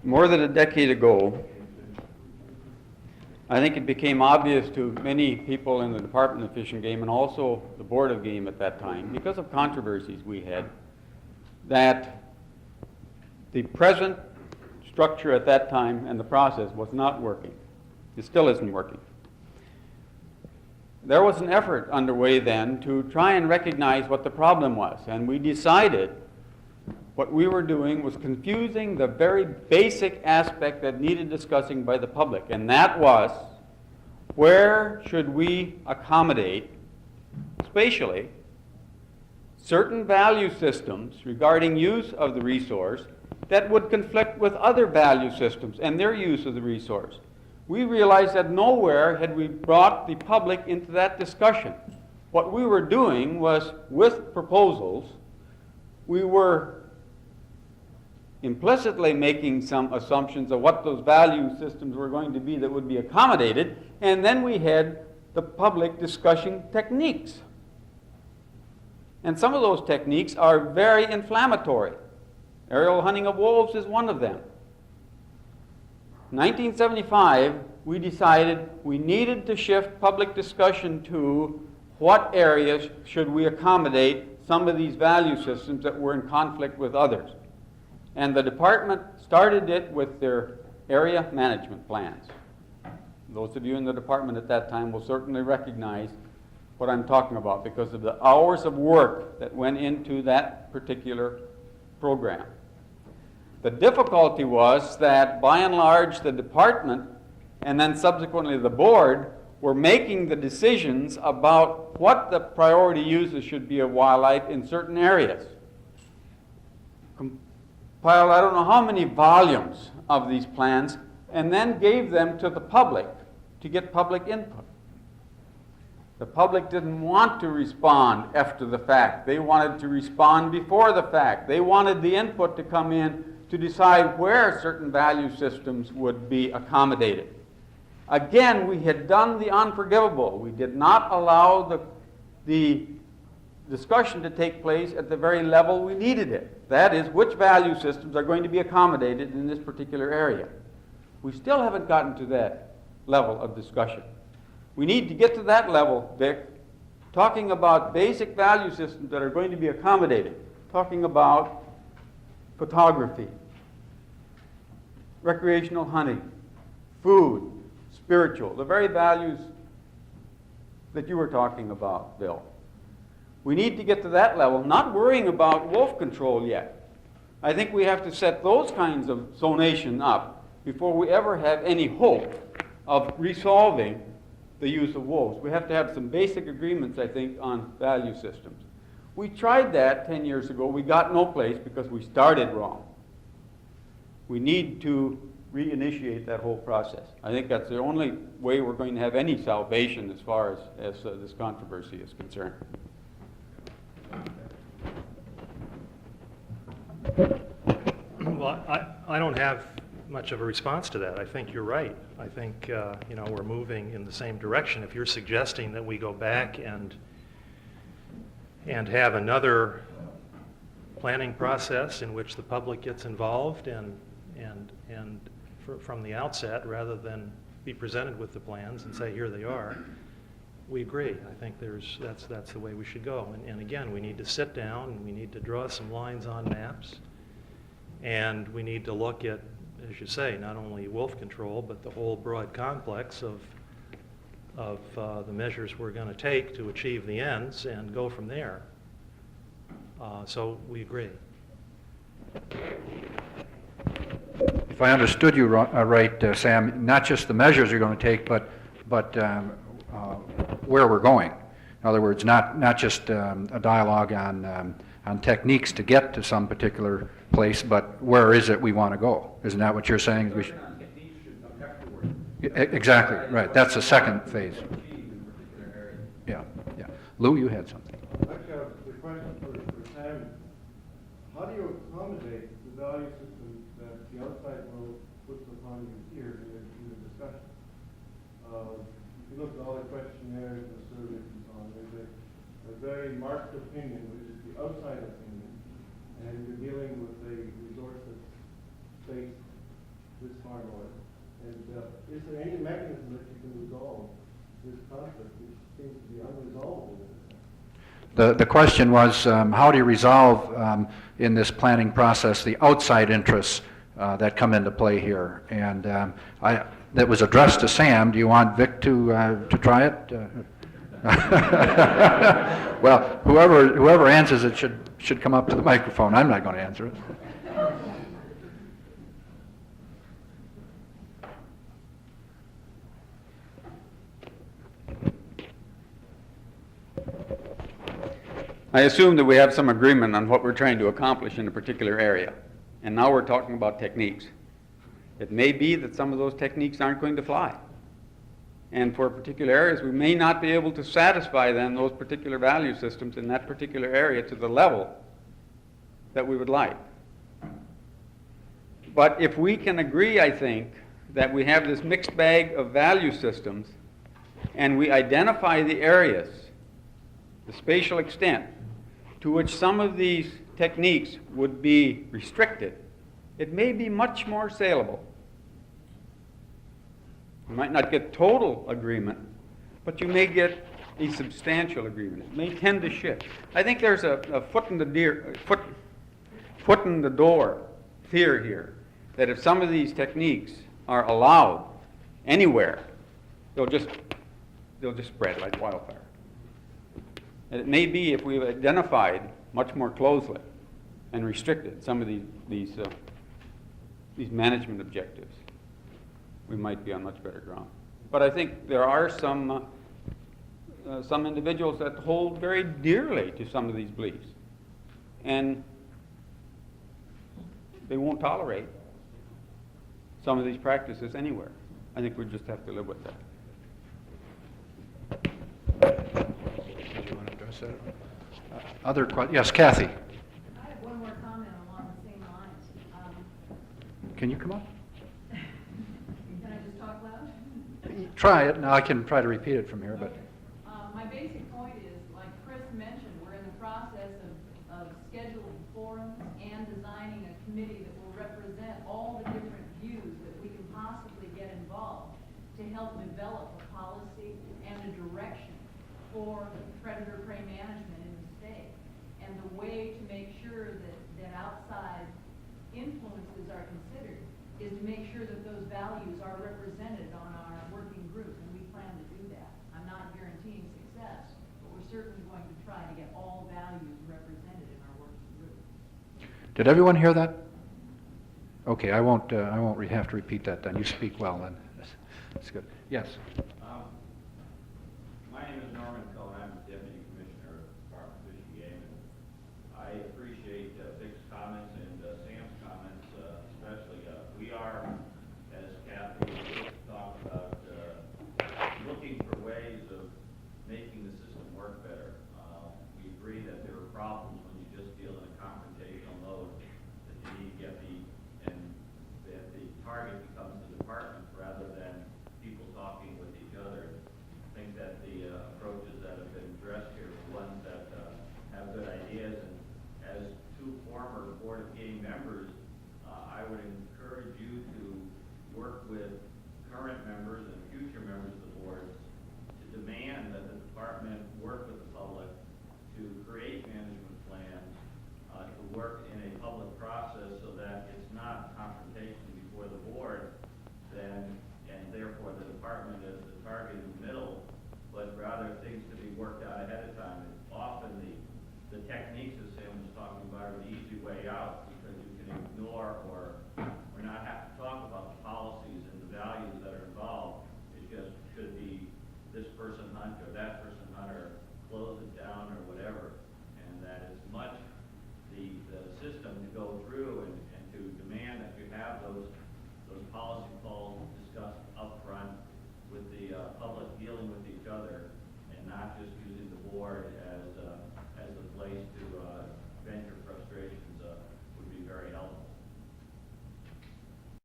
more than a decade ago, I think it became obvious to many people in the Department of Fish and Game and also the Board of Game at that time, because of controversies we had, that the present structure at that time and the process was not working. It still isn't working. There was an effort underway then to try and recognize what the problem was, and we decided what we were doing was confusing the very basic aspect that needed discussing by the public, and that was, where should we accommodate spatially certain value systems regarding use of the resource that would conflict with other value systems and their use of the resource. We realized that nowhere had we brought the public into that discussion. What we were doing was, with proposals, we were implicitly making some assumptions of what those value systems were going to be that would be accommodated, and then we had the public discussing techniques. And some of those techniques are very inflammatory. Aerial hunting of wolves is one of them. In 1975, we decided we needed to shift public discussion to what areas should we accommodate some of these value systems that were in conflict with others. And the department started it with their area management plans. Those of you in the department at that time will certainly recognize what I'm talking about because of the hours of work that went into that particular program. The difficulty was that, by and large, the department and then subsequently the board were making the decisions about what the priority uses should be of wildlife in certain areas. Compiled I don't know how many volumes of these plans and then gave them to the public to get public input. The public didn't want to respond after the fact. They wanted to respond before the fact. They wanted the input to come in to decide where certain value systems would be accommodated. Again, we had done the unforgivable. We did not allow the discussion to take place at the very level we needed it. That is, which value systems are going to be accommodated in this particular area. We still haven't gotten to that level of discussion. We need to get to that level, Vic, talking about basic value systems that are going to be accommodated, talking about photography, recreational hunting, food, spiritual, the very values that you were talking about, Bill. We need to get to that level, not worrying about wolf control yet. I think we have to set those kinds of zonation up before we ever have any hope of resolving the use of wolves. We have to have some basic agreements, I think, on value systems. We tried that 10 years ago. We got no place because we started wrong. We need to reinitiate that whole process. I think that's the only way we're going to have any salvation as far as this controversy is concerned. Well, I don't have much of a response to that. I think you're right. I think we're moving in the same direction. If you're suggesting that we go back and have another planning process in which the public gets involved and from the outset, rather than be presented with the plans and say here they are, we agree. I think that's the way we should go. And again, we need to sit down and we need to draw some lines on maps, and we need to look at, as you say, not only wolf control but the whole broad complex of the measures we're going to take to achieve the ends and go from there. So we agree. If I understood you right, Sam, not just the measures you're going to take, but where we're going. In other words, not just a dialogue on techniques to get to some particular place, but where is it we want to go? Isn't that what you're saying? We should... Exactly, right. That's the second phase. Yeah. Lou, you had something. I've got a question for Sam. How do you accommodate the value system that the outside world puts upon you here in the discussion? If you look at all the questionnaires and the surveys and so on, there's a very marked opinion, which is the outside opinion, and you're dealing with a resource that's based far north? And is there any mechanism that you can resolve this conflict, which seems to be unresolvable? The question was, how do you resolve in this planning process the outside interests that come into play here? And that was addressed to Sam. Do you want Vic to try it? Well, whoever answers it should come up to the microphone. I'm not going to answer it. I assume that we have some agreement on what we're trying to accomplish in a particular area. And now we're talking about techniques. It may be that some of those techniques aren't going to fly. And for particular areas, we may not be able to satisfy then those particular value systems in that particular area to the level that we would like. But if we can agree, I think, that we have this mixed bag of value systems and we identify the areas, the spatial extent, to which some of these techniques would be restricted, it may be much more saleable. You might not get total agreement, but you may get a substantial agreement. It may tend to shift. I think there's a foot in the door fear here, that if some of these techniques are allowed anywhere, they'll just spread like wildfire. And it may be if we've identified much more closely and restricted some of these management objectives, we might be on much better ground. But I think there are some individuals that hold very dearly to some of these beliefs, and they won't tolerate some of these practices anywhere. I think we just have to live with that. Yes, Kathy. I have one more comment along the same lines. Can you come up? Can I just talk loud? Try it. Now I can try to repeat it from here, but. My basic point is, like Chris mentioned, we're in the process of scheduling forums and designing a committee that will represent all the different views that we can possibly get involved to help develop a policy and a direction for predator-prey management in the state. And the way to make sure that outside influences are considered is to make sure that those values are represented on our working group, and we plan to do that. I'm not guaranteeing success, but we're certainly going to try to get all values represented in our working group. Did everyone hear that? Okay, I won't have to repeat that then. You speak well then. That's good. Yes. My name is Norman Cohen. I'm the Deputy Commissioner of the Department of Fish and Game. I appreciate Vic's comments and Sam's comments, especially. We are, as Cathie talked about, looking for ways of making the system work better. We agree that there are problems when you just deal in a confrontational mode, that you need to get and that the target becomes the department rather than people talking with each other. I think that the approaches that have been addressed here are ones that have good ideas. And as two former Board of Game members, I would encourage you to work with current members and future members of the board to demand that the department work with the public to create management plans, to work in a public process so that it's not confrontation before the board, and therefore the department is the target in the middle, but rather things to be worked out ahead of time. It's often the techniques, as Sam was talking about, are the easy way out.